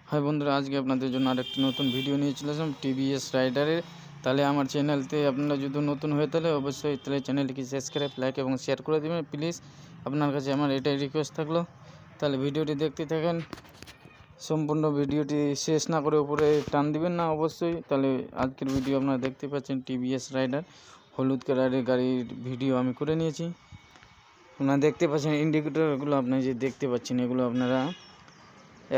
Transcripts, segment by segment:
High বন্ধুরা, আজকে আপনাদের জন্য আরেকটি নতুন ভিডিও নিয়ে চলে আসলাম টিভিএস রাইডারের। তাহলে আমার চ্যানেলতে আপনারা যদি নতুন হয়ে তাহলে অবশ্যই তাহলে চ্যানেলটিকে সাবস্ক্রাইব, লাইক এবং শেয়ার করে দেবেন প্লিজ। আপনার কাছে আমার এটাই রিকোয়েস্ট থাকলো। তাহলে ভিডিওটি দেখতে থাকেন, সম্পূর্ণ ভিডিওটি শেষ না করে উপরে টান দিবেন না অবশ্যই। তাহলে আজকের ভিডিও আপনারা দেখতে পাচ্ছেন টিভিএস রাইডার হলুদ কালারের গাড়ির ভিডিও আমি করে নিয়েছি। আপনারা দেখতে পাচ্ছেন ইন্ডিকেটরগুলো, আপনি যে দেখতে পাচ্ছেন এগুলো আপনারা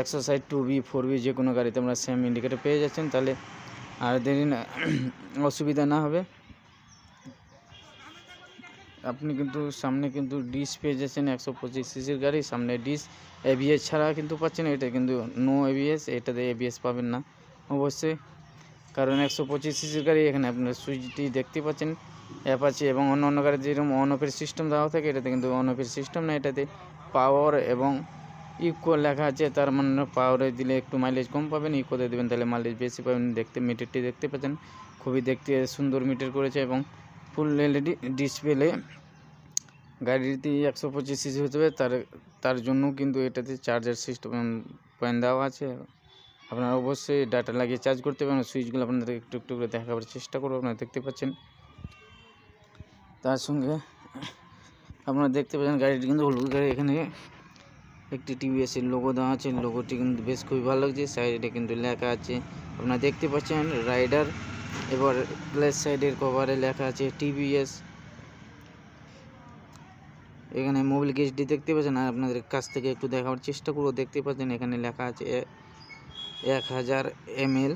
160 2B 4B যে কোনো গাড়িতে আমরা সেম ইন্ডিকেটর পেয়ে যাচ্ছেন। তাহলে আর দেরি না, অসুবিধা না হবে। আপনি কিন্তু সামনে কিন্তু ডিস পেয়ে যাচ্ছেন 125 সিসির গাড়ি, সামনে ডিস এবিএস ছাড়া কিন্তু পাচ্ছেন। এটা কিন্তু নো এবিএস, এটাতে এবিএস পাবেন না অবশ্যই, কারণ 125 সিসির গাড়ি। এখানে আপনার সুইচটি দেখতে পাচ্ছেন অ্যাপাচি এবং অন্য গাড়িতে যেরকম অন অফের সিস্টেম দেওয়া থাকে, এটাতে কিন্তু অন অফের সিস্টেম না। এটাতে পাওয়ার এবং ইকো লেখা আছে, তার মানে পাওয়ারে দিলে একটু মাইলেজ কম পাবেন, ইকোতে দেবেন তাহলে মাইলেজ বেশি পাবেন। দেখতে মিটারটি দেখতে পাচ্ছেন, খুবই দেখতে সুন্দর মিটার করেছে এবং ফুল এলইডি ডিসপ্লে। গাড়িটি 125 সিসি হতে হবে, তার জন্য কিন্তু এটাতে চার্জার সিস্টেম পয়েন্ট দেওয়া আছে। আপনারা অবশ্যই ডাটা লাগিয়ে চার্জ করতে পারেন। সুইচগুলো আপনাদের একটু একটু করে দেখাবার চেষ্টা করবো, আপনারা দেখতে পাচ্ছেন। তার সঙ্গে আপনারা দেখতে পাচ্ছেন গাড়িটি কিন্তু হলুদ গাড়ি, এখানে একটি টিভিএসের লোগো দেওয়া আছে। লোগোটি কিন্তু বেশ খুবই ভালো লাগছে। সাইডে কিন্তু লেখা আছে, আপনারা দেখতে পাচ্ছেন রাইডার। এবার প্লাস সাইডের কভারে লেখা আছে টিভিএস। এখানে মোবিল গেজটি দেখতে পাচ্ছেন, আর আপনাদের কাছ থেকে একটু দেখাবার চেষ্টা করবো। দেখতে পাচ্ছেন এখানে লেখা আছে 1000 ml,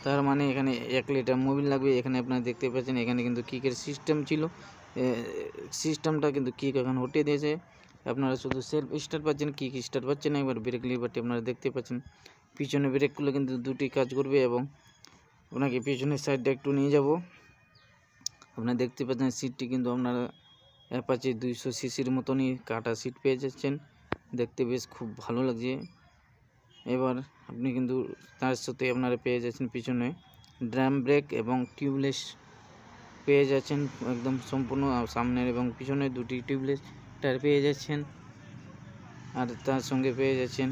তার মানে এখানে 1 লিটার মোবিল লাগবে। এখানে আপনারা দেখতে পাচ্ছেন এখানে কিন্তু কিকের সিস্টেম ছিল, সিস্টেমটা কিন্তু কিক এখন হটিয়ে দিয়েছে। আপনারা শুধু সেলফ স্টার্ট পাচ্ছেন, কিক স্টার্ট পাচ্ছেন না। এবার ব্রেক লিভারটি আপনারা দেখতে পাচ্ছেন, পিছনে ব্রেকগুলো কিন্তু দুটি কাজ করবে। এবং আপনাকে পিছনের সাইডটা একটু নিয়ে যাব, আপনারা দেখতে পাচ্ছেন সিটটি কিন্তু আপনারা অ্যাপাচি 200 সিসির মতনই কাটা সিট পেয়ে যাচ্ছেন, দেখতে বেশ খুব ভালো লাগছে। এবার আপনি কিন্তু তার সাথে আপনারা পেয়ে যাচ্ছেন পিছনে ড্রাম ব্রেক এবং টিউবলেস পেয়ে যাচ্ছেন একদম সম্পূর্ণ। সামনের এবং পিছনে দুটি টিউবলেস টায়ার পেয়ে যাচ্ছেন, আর তার সঙ্গে পেয়ে যাচ্ছেন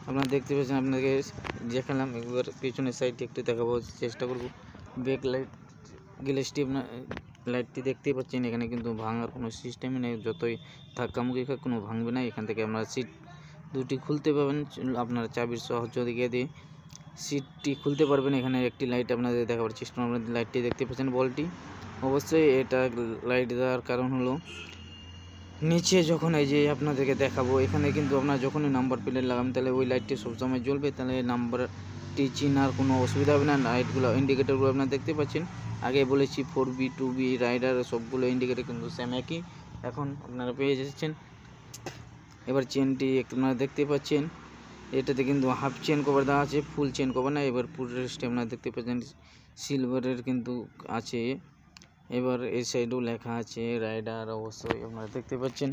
আপনারা দেখতে পাচ্ছেন, আপনাকে দেখালাম। একবার পিছনের সাইডটি একটু দেখাবো চেষ্টা করব। ব্রেক লাইট গ্লাসটি আপনার লাইটটি দেখতেই পাচ্ছেন, এখানে কিন্তু ভাঙার কোনো সিস্টেমই নেই। যতই ধাক্কামুখি খাক কোনো ভাঙবে না। এখান থেকে আপনারা সিট দুটি খুলতে পারবেন, আপনারা চাবির সহযোগিতা দিয়ে সিটটি খুলতে পারবেন। এখানে একটি লাইট আপনাদের দেখাবার চেষ্টা করুন। আপনাদের লাইটটি দেখতে পাচ্ছেন বলটি, অবশ্যই এটা লাইট দেওয়ার কারণ হলো নিচে যখন এই যে আপনাদেরকে দেখাবো, এখানে কিন্তু আপনারা যখনই নাম্বার প্লেট লাগাবেন তাহলে ওই লাইটটি সবসময় জ্বলবে, তাহলে নাম্বারটি চিনার কোনো অসুবিধা হবে না। লাইটগুলো ইন্ডিকেটরগুলো আপনারা দেখতে পাচ্ছেন, আগে বলেছি 4B 2B রাইডার সবগুলো ইন্ডিকেটর কিন্তু সেম একই, এখন আপনারা পেয়ে যাচ্ছেন। এবার চেনটি আপনারা দেখতে পাচ্ছেন, এটাতে কিন্তু হাফ চেন কভার দেওয়া আছে, ফুল চেন কভার না। এবার পুরো রেস্টে আপনারা দেখতে পাচ্ছেন সিলভারের কিন্তু আছে। এবার এই সাইডেও লেখা আছে রাইডার, অবশ্যই আপনারা দেখতে পাচ্ছেন।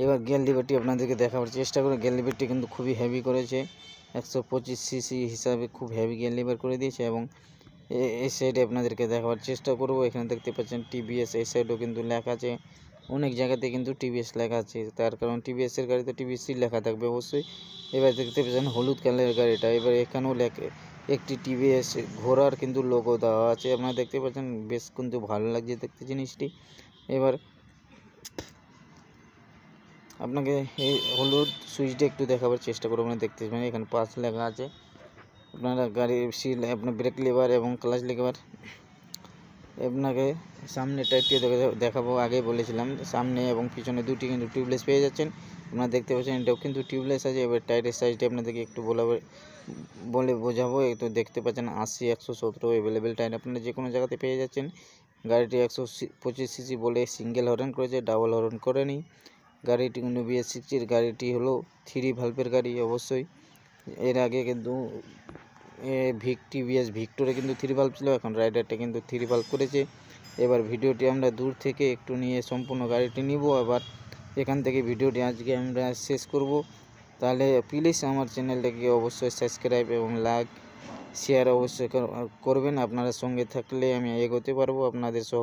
এবার গিয়ার লিভারটি আপনাদেরকে দেখাবার চেষ্টা করে। গিয়ার লিভারটি কিন্তু খুবই হেভি করেছে, 125 সিসি হিসাবে খুব হেভি গিয়ার লিভার করে দিয়েছে। এবং এই সাইডে আপনাদেরকে দেখাবার চেষ্টা করব। এখানে দেখতে পাচ্ছেন টিভিএস, এই সাইডেও কিন্তু লেখা আছে। অনেক জায়গাতে কিন্তু টিভিএস লেখা আছে, তার কারণ টিভিএসের গাড়িতে টিভিএসই লেখা থাকবে অবশ্যই। এবার দেখতে পাচ্ছেন হলুদ কালারের গাড়িটা, এবার এখানেও একটি টিভিএস ঘোড়ার কিন্তু লোগো দেওয়া আছে, আপনারা দেখতে পাচ্ছেন। বেশ কিন্তু ভালো লাগছে দেখতে জিনিসটি। এবার আপনাকে এই হলুদ সুইচটা একটু দেখাবার চেষ্টা করবো। আপনারা দেখতে পাবেন এখানে 5 লেখা আছে। আপনারা গাড়ির সিল, আপনার ব্রেক লিভার এবং ক্লাচ লিভার আপনাকে সামনে টাইপটি দেখাবো। আগে বলেছিলাম সামনে এবং পিছনে দুটি কিন্তু টিউবলেস পেয়ে যাচ্ছেন, আপনারা দেখতে পাচ্ছেন। এটাও কিন্তু টিউবলেস আছে। এবার টায়ারের সাইজটি আপনাদেরকে একটু বলে বোঝাবো। একটু দেখতে পাচ্ছেন 80 117 অ্যাভেলেবেল টায়ার আপনারা যে কোনো জায়গাতে পেয়ে যাচ্ছেন। গাড়িটি 125 সিসি বলে সিঙ্গেল হর্ন করেছে, ডাবল হর্ন করেনি। গাড়িটি কিন্তু BS60 গাড়িটি হলো 3 ভালভের গাড়ি অবশ্যই। এর আগে কিন্তু টিভিএস ভিক্টরে কিন্তু 3 ভালভ ছিল, এখন রাইডারটা কিন্তু 3 ভালভ করেছে। এবার ভিডিওটি আমরা দূর থেকে একটু নিয়ে সম্পূর্ণ গাড়িটি নিব। আবার এখান থেকে ভিডিওটি আজকে আমরা শেষ করব। তাহলে প্লিজ আমার চ্যানেলটাকে অবশ্যই সাবস্ক্রাইব এবং লাইক শেয়ার অবশ্যই করবেন। আপনারা সঙ্গে থাকলে আমি এগোতে পারবো আপনাদের সহ।